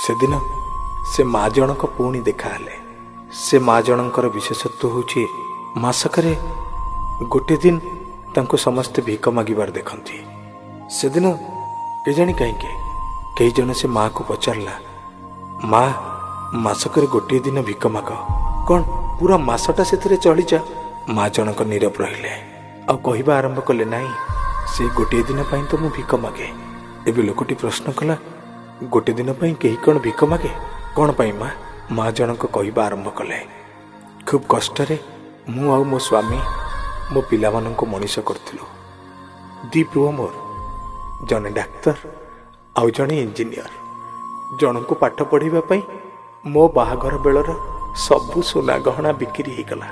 सेदिन से माँ जनक पुणी देखाले। से माँ जनकर विशेषत्व होची मासकरे गोटे दिन तांको समस्ते भिक मागिबार देखंती। सेदिन केजाणी कहीं कई जन से माँ को पचारला, माँ मासकरे गोटे दिन भिक माग, कौन पूरा मासटा से चली जा। माँ जनक नीरव रहिले आ कहवा आरंभ कले, नाई से गोटे दिन पाई तो मु भिक मागे। एबे लोकटी प्रश्न कला, गोटे दिन पाई कहीं कौन भिक मागे, कौन पाई माँ? माँ जनक कहवा आरंभ कले, खूब कष्टरे मु आ मो स्वामी मो पिला माननको मनीष करथिलु। दी पुओ मोर, जने डाक्तर आउ जने इंजीनियर। जनको पाठ पढ़िबा पई मो बाहाघर बेलर सबु सोना गहना बिक्री ही गला।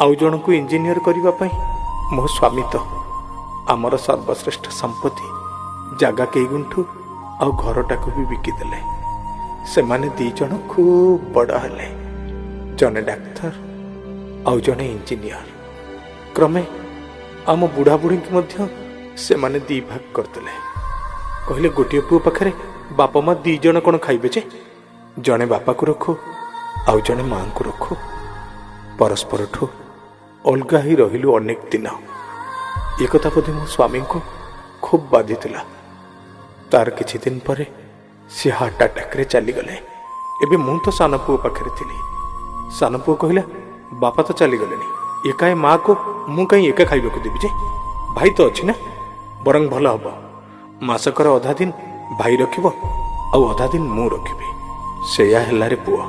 आउ जनको इंजीनियर करिबा पई मो स्वामी तो आमर सर्वश्रेष्ठ संपत्ति जागा कई गुंठु आ घरटाକୁ भी बिकी देले। सेमाने दी जन खूब बड़ हेले, जने डाक्तर आउ जने इंजीनियर। क्रमे आम बुढ़ा बुढ़ी की मध्य सेमाने दी भाग करदेले। कहले गोटे पुओ पाखरे बापा माँ दी जन कौन खाइबे जे, जने बापा को रखो आउ जने माँ को रखो। परस्पर ठू अलगा ही रहिलु अनेक दिन। एक बोधे मो स्वामी को खूब बाधिला। तार किछि दिन परे सी हार्ट अटैक रे चली गले। एबे मु तो सान पुओ पाखरे थिली। सान पुओ कहला, बापा तो चली गलेनी, एकाए माँ को मु कहीं एका खाइबा को देबी जे, भाई तो अछि ना, बरंग भल हबो मासकर अधा दिन भाई रखिबो आउ अधा दिन मु रखिबी। सेया हेला रे पुओ।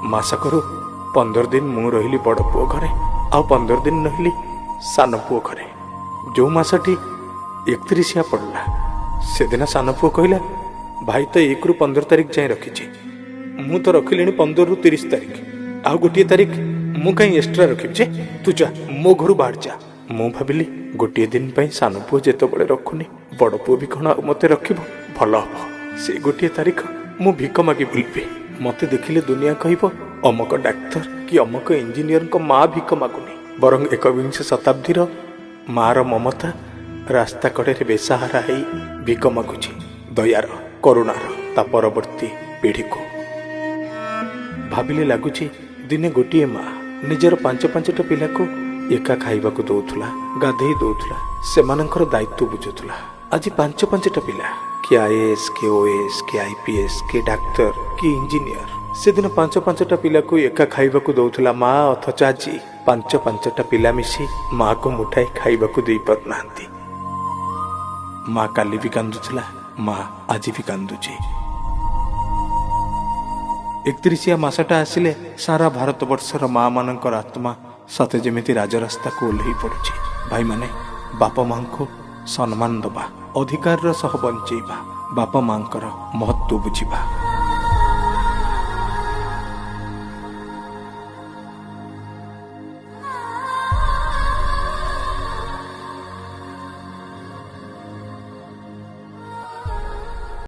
मासकरू 15 दिन मु रहिली बड़ पुओ घरे आउ 15 दिन रहिली सान पुओ घरे। जो मासटी 31 पड़ला से दिन सान पुओ कहला, भाई तो 1 ରୁ 15 तारिख जाए रखी, मु तो रखिली 15 ରୁ 30 तारिख, आउ गोटे तारिख मु कहीं एक्स्ट्रा रखी जे, तू जा मो घर बाहर जा। मु भाविली गोटे दिन पाई सान पुओ जेतो बड़े रखुनी, बड़ पुओ भी कौन मते रखिबो, भल हम से गोटे तारिख मु भिक मागी बुलबी। मते देखिले दुनिया कहबो अमक डाक्तर कि अमक इंजीनियर को माँ भिक मागुनी, बरंग 21 शताब्दीर मार ममता रास्ता कड़े बेसहारा है भिक मागुची, दयार करुणार ता परवर्ती पीढ़ी को। भाविले लगुची दिने गोटे माँ निजर 5-5टा पिला को एका खाइबा को दौथुला, गाधेई दौथुला, सेमानंकर दायित्व बुझुथुला। आज 5-5टा पिला, के आईएएस के ओएस के आईपीएस के डाक्तर के इंजीनियर। से दिन 5-5टा पिला को एका खाइबा को दौथुला माँ, अथच आज 5-5टा पिला मिसी माँ को मुठाई खाइबा को दे पार नांती। माँ काली भी कांदुथुला, माँ आज भी कांदुची। 31 मासटा आसिले सारा भारत वर्षर माँ मानकर आत्मा सते जेमिति राजरास्ता को ओल्हेई पड़ुछि। भाई माने बापा माँ को सम्मान दबा, अधिकार सह बंचेबा, बापा माँ महत्व बुझिबा।